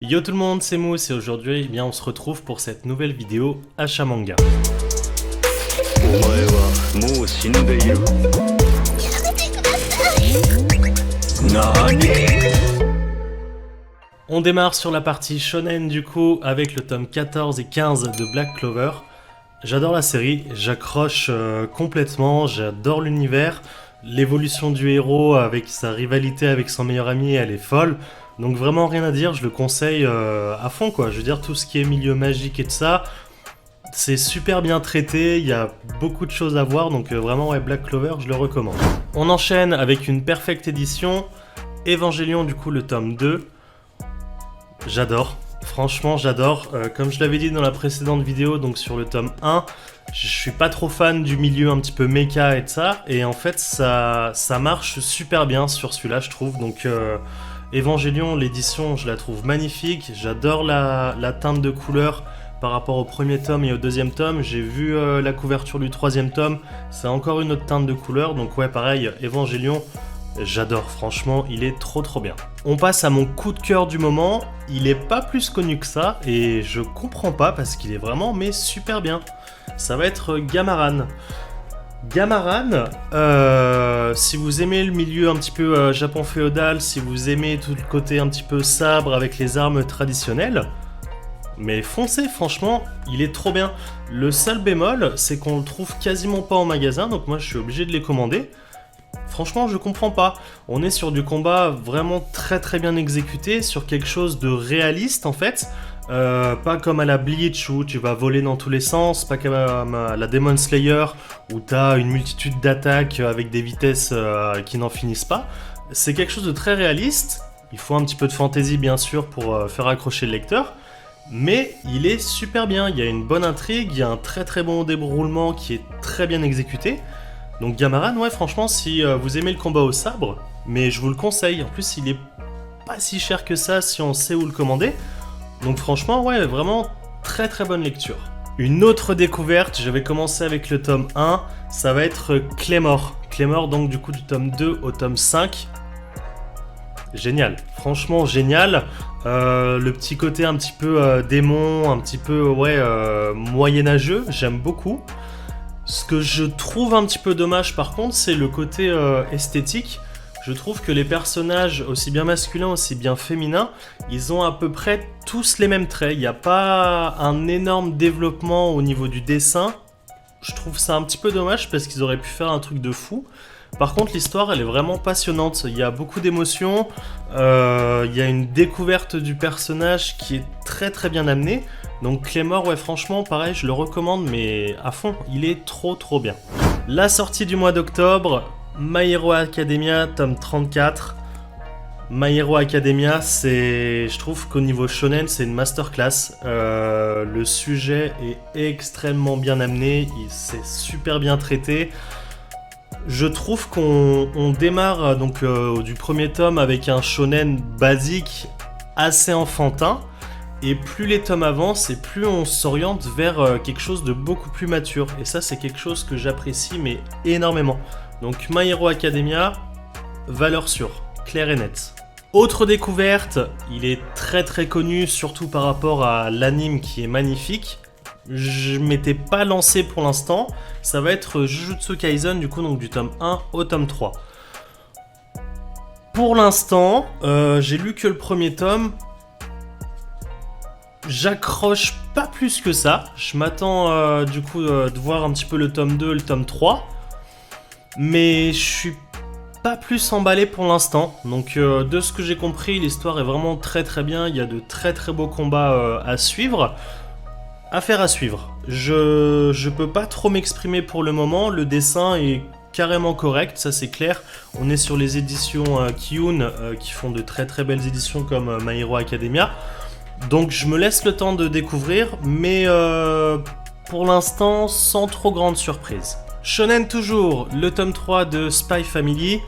Yo tout le monde, c'est Mousse et aujourd'hui on se retrouve pour cette nouvelle vidéo achat manga. On démarre sur la partie shonen du coup avec le tome 14 et 15 de Black Clover. J'adore la série, j'accroche complètement, j'adore l'univers. L'évolution du héros avec sa rivalité avec son meilleur ami, elle est folle. Donc vraiment rien à dire, je le conseille à fond quoi. Je veux dire tout ce qui est milieu magique et de ça, c'est super bien traité, il y a beaucoup de choses à voir, donc vraiment ouais, Black Clover, je le recommande. On enchaîne avec une Perfect Edition, Evangelion du coup le tome 2. J'adore, franchement j'adore. Comme je l'avais dit dans la précédente vidéo, donc sur le tome 1, je suis pas trop fan du milieu un petit peu mecha et de ça, et en fait ça marche super bien sur celui-là je trouve, donc... Evangelion, l'édition, je la trouve magnifique, j'adore la teinte de couleur par rapport au premier tome et au deuxième tome. J'ai vu la couverture du troisième tome, c'est encore une autre teinte de couleur, donc ouais pareil, Evangelion, j'adore, franchement, il est trop bien. On passe à mon coup de cœur du moment, il est pas plus connu que ça, et je comprends pas parce qu'il est vraiment mais super bien. Ça va être Gamaran. Gamaran, si vous aimez le milieu un petit peu Japon féodal, si vous aimez tout le côté un petit peu sabre avec les armes traditionnelles, mais foncez, franchement, il est trop bien. Le seul bémol, c'est qu'on le trouve quasiment pas en magasin, donc moi je suis obligé de les commander. Franchement, je comprends pas. On est sur du combat vraiment très bien exécuté, sur quelque chose de réaliste en fait. Pas comme à la Bleach où tu vas voler dans tous les sens, pas comme à la Demon Slayer où t'as une multitude d'attaques avec des vitesses qui n'en finissent pas. C'est quelque chose de très réaliste. Il faut un petit peu de fantaisie bien sûr pour faire accrocher le lecteur. Mais il est super bien, il y a une bonne intrigue, il y a un très bon déroulement qui est très bien exécuté. Donc Gamaran, ouais franchement si vous aimez le combat au sabre, mais je vous le conseille, en plus il est pas si cher que ça si on sait où le commander. Donc franchement ouais vraiment très bonne lecture. Une autre découverte, je vais commencer avec le tome 1, ça va être Claymore. Claymore donc du coup du tome 2 au tome 5. Génial, franchement génial. Le petit côté un petit peu démon, un petit peu ouais moyenâgeux, j'aime beaucoup. Ce que je trouve un petit peu dommage par contre, c'est le côté esthétique. Je trouve que les personnages, aussi bien masculins, aussi bien féminins, ils ont à peu près tous les mêmes traits. Il n'y a pas un énorme développement au niveau du dessin. Je trouve ça un petit peu dommage parce qu'ils auraient pu faire un truc de fou. Par contre, l'histoire, elle est vraiment passionnante. Il y a beaucoup d'émotions. Il y a une découverte du personnage qui est très bien amenée. Donc Claymore, ouais, franchement, pareil, je le recommande, mais à fond, il est trop bien. La sortie du mois d'octobre, My Hero Academia, tome 34. My Hero Academia, je trouve qu'au niveau shonen, c'est une masterclass. Le sujet est extrêmement bien amené, c'est super bien traité. Je trouve qu'on démarre donc du premier tome avec un shonen basique assez enfantin. Et plus les tomes avancent et plus on s'oriente vers quelque chose de beaucoup plus mature. Et ça c'est quelque chose que j'apprécie mais énormément. Donc My Hero Academia, valeur sûre, claire et nette. Autre découverte, il est très connu surtout par rapport à l'anime qui est magnifique. Je m'étais pas lancé pour l'instant, ça va être Jujutsu Kaisen du coup donc du tome 1 au tome 3. Pour l'instant, j'ai lu que le premier tome. J'accroche pas plus que ça. Je m'attends du coup de voir un petit peu le tome 2, le tome 3. Mais je suis pas plus emballé pour l'instant. Donc de ce que j'ai compris, l'histoire est vraiment très bien. Il y a de très beaux combats à suivre. Affaire à suivre. Je peux pas trop m'exprimer pour le moment. Le dessin est carrément correct, ça c'est clair. On est sur les éditions Kiyun qui font de très belles éditions comme My Hero Academia. Donc je me laisse le temps de découvrir, mais pour l'instant sans trop grande surprise. Shonen toujours, le tome 3 de Spy Family.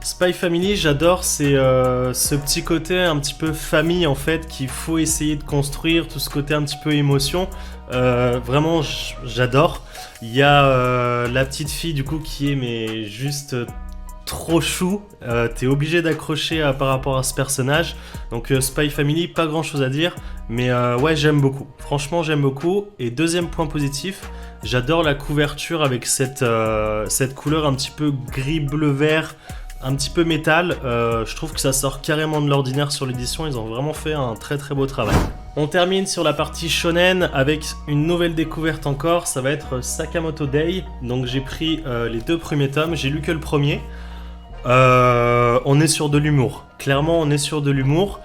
Spy Family, j'adore, c'est ce petit côté un petit peu famille en fait qu'il faut essayer de construire, tout ce côté un petit peu émotion. Vraiment, j'adore. Il y a la petite fille du coup qui est mais juste trop chou, t'es obligé d'accrocher par rapport à ce personnage. Donc Spy Family, pas grand chose à dire, mais ouais, j'aime beaucoup. Franchement, j'aime beaucoup. Et deuxième point positif, j'adore la couverture avec cette couleur un petit peu gris bleu vert, un petit peu métal. Je trouve que ça sort carrément de l'ordinaire sur l'édition. Ils ont vraiment fait un très très beau travail. On termine sur la partie shonen avec une nouvelle découverte encore. Ça va être Sakamoto Day. Donc j'ai pris les 2 premiers tomes. J'ai lu que le premier. On est sur de l'humour. Clairement, on est sur de l'humour.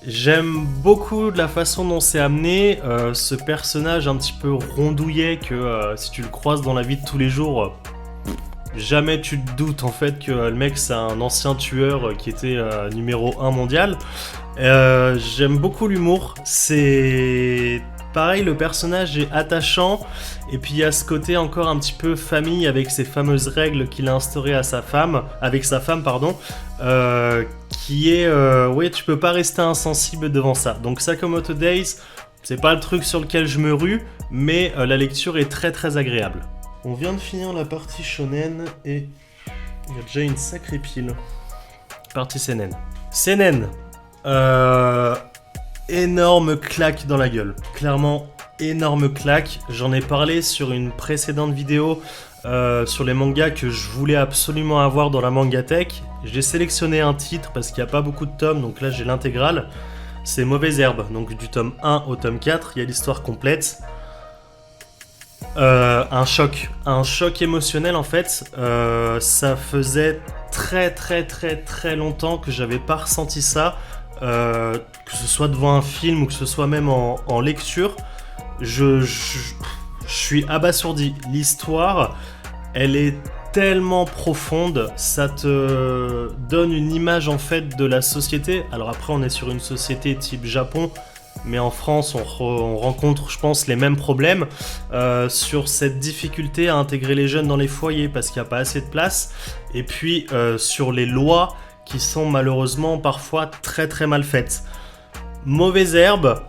J'aime beaucoup la façon dont c'est amené. Ce personnage un petit peu rondouillet que si tu le croises dans la vie de tous les jours, jamais tu te doutes en fait que le mec c'est un ancien tueur qui était numéro 1 mondial. J'aime beaucoup l'humour. C'est pareil, le personnage est attachant. Et puis il y a ce côté encore un petit peu famille avec ces fameuses règles qu'il a instaurées avec sa femme, qui est... ouais, tu peux pas rester insensible devant ça. Donc Sakamoto Days, c'est pas le truc sur lequel je me rue, mais la lecture est très très agréable. On vient de finir la partie shonen et il y a déjà une sacrée pile. Partie seinen. Seinen, énorme claque dans la gueule. Clairement, énorme claque. J'en ai parlé sur une précédente vidéo sur les mangas que je voulais absolument avoir dans la Mangatech. J'ai sélectionné un titre parce qu'il n'y a pas beaucoup de tomes, donc là j'ai l'intégrale. C'est Mauvaise Herbe, donc du tome 1 au tome 4, il y a l'histoire complète. Un choc émotionnel en fait. Ça faisait très longtemps que j'avais pas ressenti ça, que ce soit devant un film ou que ce soit même en lecture. Je suis abasourdi. L'histoire, elle est tellement profonde, ça te donne une image en fait de la société. Alors après, on est sur une société type Japon, mais en France, on rencontre, je pense, les mêmes problèmes sur cette difficulté à intégrer les jeunes dans les foyers parce qu'il n'y a pas assez de place, et puis sur les lois qui sont malheureusement parfois très mal faites. Mauvaise Herbe,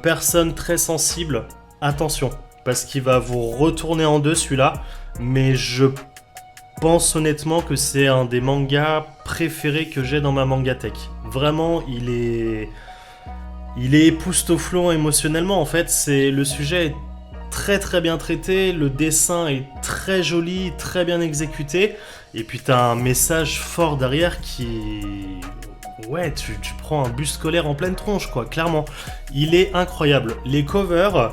personne très sensible, attention, parce qu'il va vous retourner en deux celui-là, mais je pense honnêtement que c'est un des mangas préférés que j'ai dans ma Mangatech. Vraiment, il est époustouflant émotionnellement en fait. Le sujet est très bien traité, le dessin est très joli, très bien exécuté, et puis t'as un message fort derrière qui... Ouais, tu prends un bus scolaire en pleine tronche quoi, clairement. Il est incroyable. Les covers,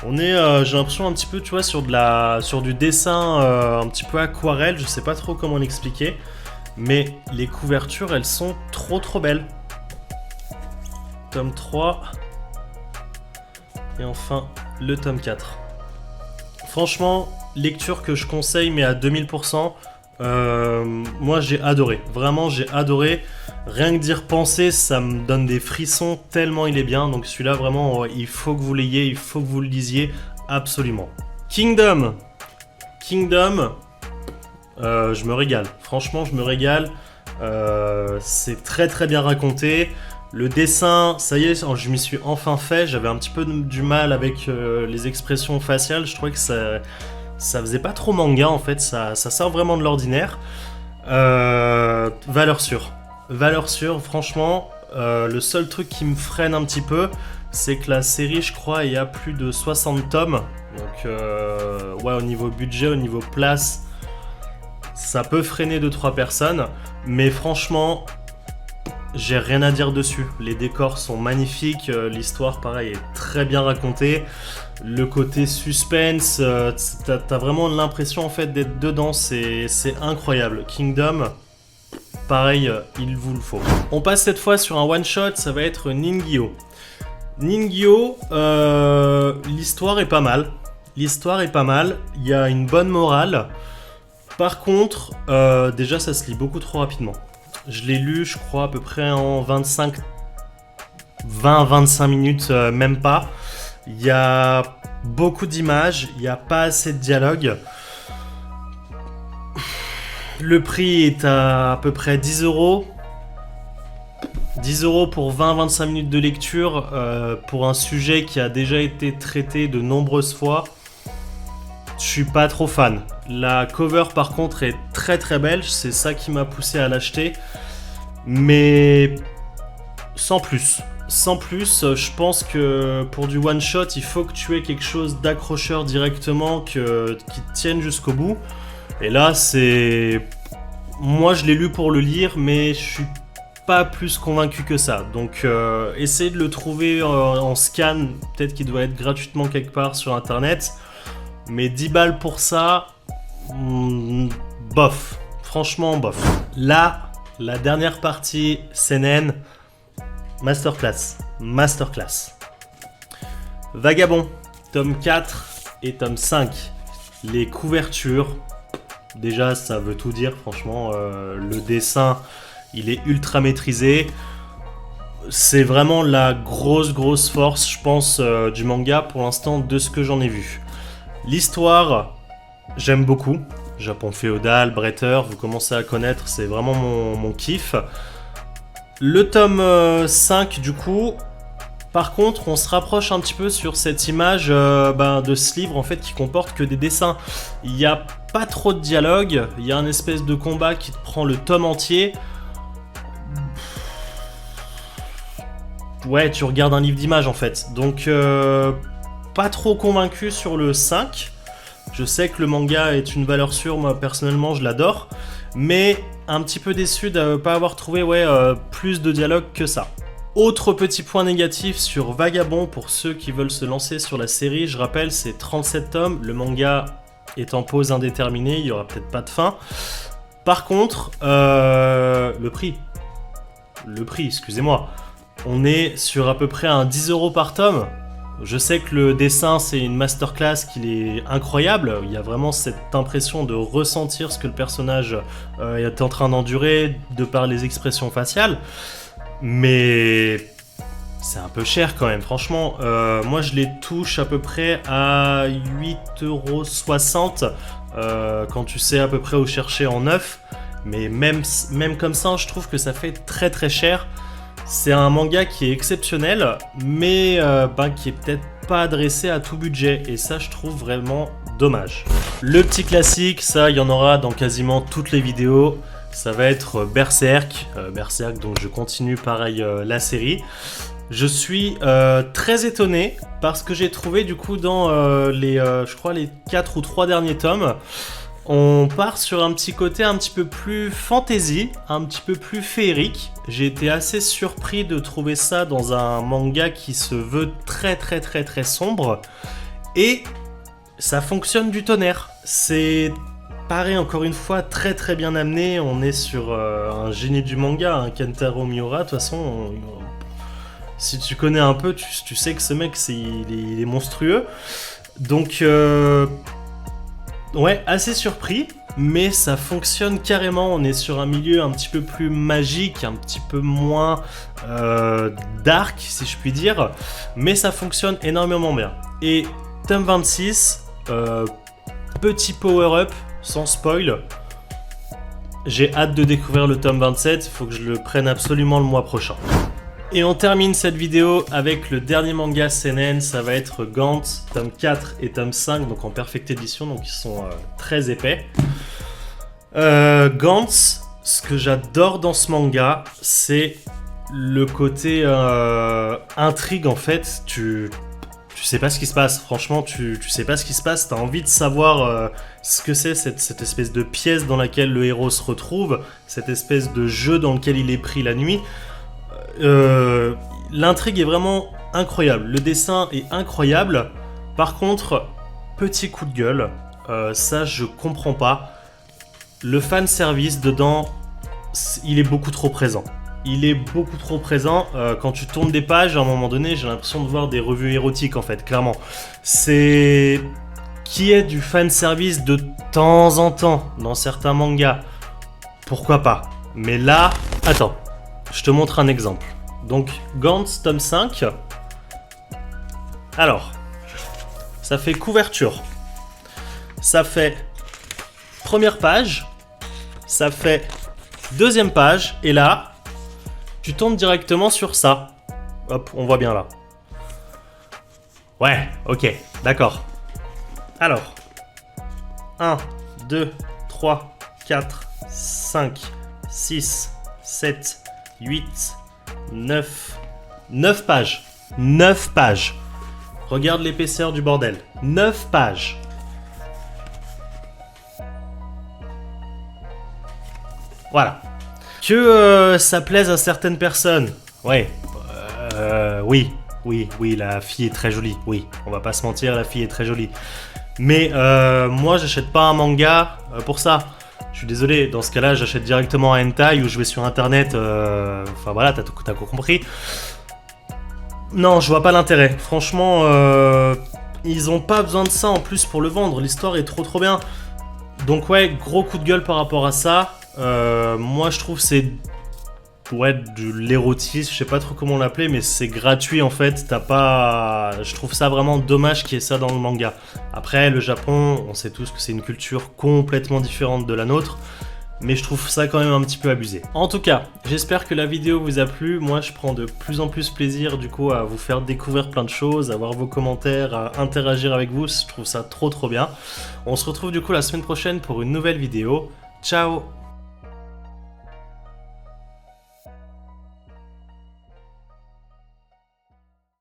on est, j'ai l'impression un petit peu, tu vois, sur du dessin un petit peu aquarelle, je sais pas trop comment l'expliquer, mais les couvertures, elles sont trop belles. Tome 3 et enfin le tome 4. Franchement, lecture que je conseille mais à 2000%. Moi j'ai adoré, vraiment j'ai adoré. Rien que d'y repenser, ça me donne des frissons tellement il est bien. Donc celui-là vraiment, il faut que vous l'ayez, il faut que vous le lisiez absolument. Kingdom, je me régale. Franchement, je me régale. C'est très bien raconté. Le dessin, ça y est, je m'y suis enfin fait. J'avais un petit peu du mal avec les expressions faciales. Je trouvais que ça faisait pas trop manga en fait. Ça sort vraiment de l'ordinaire. Valeur sûre, franchement. Le seul truc qui me freine un petit peu, c'est que la série, je crois, il y a plus de 60 tomes. Donc, ouais, au niveau budget, au niveau place, ça peut freiner 2-3 personnes. Mais franchement, j'ai rien à dire dessus. Les décors sont magnifiques, l'histoire, pareil, est très bien racontée. Le côté suspense, t'as vraiment l'impression en fait d'être dedans, c'est incroyable. Kingdom, pareil, il vous le faut. On passe cette fois sur un one-shot, ça va être Ningyo. Ningyo, l'histoire est pas mal. Il y a une bonne morale. Par contre, déjà ça se lit beaucoup trop rapidement. Je l'ai lu, je crois, à peu près en 20-25 minutes, même pas. Il y a beaucoup d'images, il n'y a pas assez de dialogue. Le prix est à peu près 10 €. 10 € pour 20-25 minutes de lecture pour un sujet qui a déjà été traité de nombreuses fois. je suis pas trop fan. La cover par contre est très très belle, c'est ça qui m'a poussé à l'acheter. Mais sans plus. Sans plus, je pense que pour du one shot, il faut que tu aies quelque chose d'accrocheur directement qui te tienne jusqu'au bout. Et là, c'est... Moi, je l'ai lu pour le lire, mais je suis pas plus convaincu que ça. Donc, essayez de le trouver en scan. Peut-être qu'il doit être gratuitement quelque part sur internet. Mais 10 balles pour ça, bof. Franchement, bof. Là, la dernière partie, Seinen, masterclass. Masterclass. Vagabond, tome 4 et tome 5. Les couvertures, déjà, ça veut tout dire, franchement. Le dessin, il est ultra maîtrisé. C'est vraiment la grosse force, je pense, du manga pour l'instant, de ce que j'en ai vu. L'histoire, j'aime beaucoup. Japon féodal, Bretter, vous commencez à connaître, c'est vraiment mon kiff. Le tome 5, du coup, par contre, on se rapproche un petit peu sur cette image de ce livre, en fait, qui comporte que des dessins. Il n'y a pas trop de dialogue, il y a un espèce de combat qui te prend le tome entier. Ouais, tu regardes un livre d'images, en fait. Donc, pas trop convaincu sur le 5. Je sais que le manga est une valeur sûre, moi personnellement je l'adore, mais un petit peu déçu de ne pas avoir trouvé plus de dialogue que ça. Autre petit point négatif sur Vagabond pour ceux qui veulent se lancer sur la série, je rappelle c'est 37 tomes, le manga est en pause indéterminée, il n'y aura peut-être pas de fin. Par contre, le prix, excusez-moi, on est sur à peu près un 10 € par tome. Je sais que le dessin c'est une masterclass qu'il est incroyable, il y a vraiment cette impression de ressentir ce que le personnage est en train d'endurer de par les expressions faciales, mais c'est un peu cher quand même, franchement. Moi je les touche à peu près à 8,60 € quand tu sais à peu près où chercher en neuf, mais même comme ça je trouve que ça fait très cher. C'est un manga qui est exceptionnel, mais qui est peut-être pas adressé à tout budget, et ça je trouve vraiment dommage. Le petit classique, ça il y en aura dans quasiment toutes les vidéos, ça va être Berserk, donc je continue pareil la série. Je suis très étonné parce que j'ai trouvé du coup dans je crois les 4 ou 3 derniers tomes, on part sur un petit côté un petit peu plus fantasy, un petit peu plus féerique. J'ai été assez surpris de trouver ça dans un manga qui se veut très sombre. Et ça fonctionne du tonnerre. C'est pareil encore une fois très bien amené. On est sur un génie du manga, un Kentaro Miura. De toute façon, si tu connais un peu, tu sais que ce mec il est monstrueux. Donc... ouais, assez surpris, mais ça fonctionne carrément. On est sur un milieu un petit peu plus magique, un petit peu moins dark, si je puis dire, mais ça fonctionne énormément bien. Et tome 26, petit power-up, sans spoil. J'ai hâte de découvrir le tome 27, il faut que je le prenne absolument le mois prochain. Et on termine cette vidéo avec le dernier manga seinen, ça va être Gantz, tome 4 et tome 5, donc en perfecte édition, donc ils sont très épais. Gantz, ce que j'adore dans ce manga, c'est le côté intrigue en fait. Tu sais pas ce qui se passe, franchement, tu sais pas ce qui se passe, t'as envie de savoir ce que c'est cette espèce de pièce dans laquelle le héros se retrouve, cette espèce de jeu dans lequel il est pris la nuit. L'intrigue est vraiment incroyable, le dessin est incroyable. Par contre, petit coup de gueule, ça je comprends pas. Le fan service dedans, il est beaucoup trop présent. Il est beaucoup trop présent. Quand tu tournes des pages, à un moment donné, j'ai l'impression de voir des revues érotiques en fait, clairement. C'est qui est du fan service de temps en temps dans certains mangas. Pourquoi pas? Mais là, attends. Je te montre un exemple. Donc, Gantz, tome 5. Alors, ça fait couverture. Ça fait première page. Ça fait deuxième page. Et là, tu tombes directement sur ça. Hop, on voit bien là. Ouais, ok, d'accord. Alors, 1, 2, 3, 4, 5, 6, 7, 8, 9. 9 pages. 9 pages. Regarde l'épaisseur du bordel. 9 pages. Voilà. Que ça plaise à certaines personnes. Ouais. Oui, la fille est très jolie. Oui, on va pas se mentir, la fille est très jolie. Mais moi, j'achète pas un manga pour ça. Je suis désolé, dans ce cas-là, j'achète directement un hentai ou je vais sur internet. Enfin voilà, t'as compris. Non, je vois pas l'intérêt. Franchement, ils ont pas besoin de ça en plus pour le vendre. L'histoire est trop bien. Donc ouais, gros coup de gueule par rapport à ça. Moi, je trouve que c'est de l'érotisme. Je sais pas trop comment l'appeler, mais c'est gratuit en fait. T'as pas. Je trouve ça vraiment dommage qu'il y ait ça dans le manga. Après, le Japon, on sait tous que c'est une culture complètement différente de la nôtre. Mais je trouve ça quand même un petit peu abusé. En tout cas, j'espère que la vidéo vous a plu. Moi, je prends de plus en plus plaisir du coup à vous faire découvrir plein de choses, à voir vos commentaires, à interagir avec vous. Je trouve ça trop bien. On se retrouve du coup la semaine prochaine pour une nouvelle vidéo. Ciao!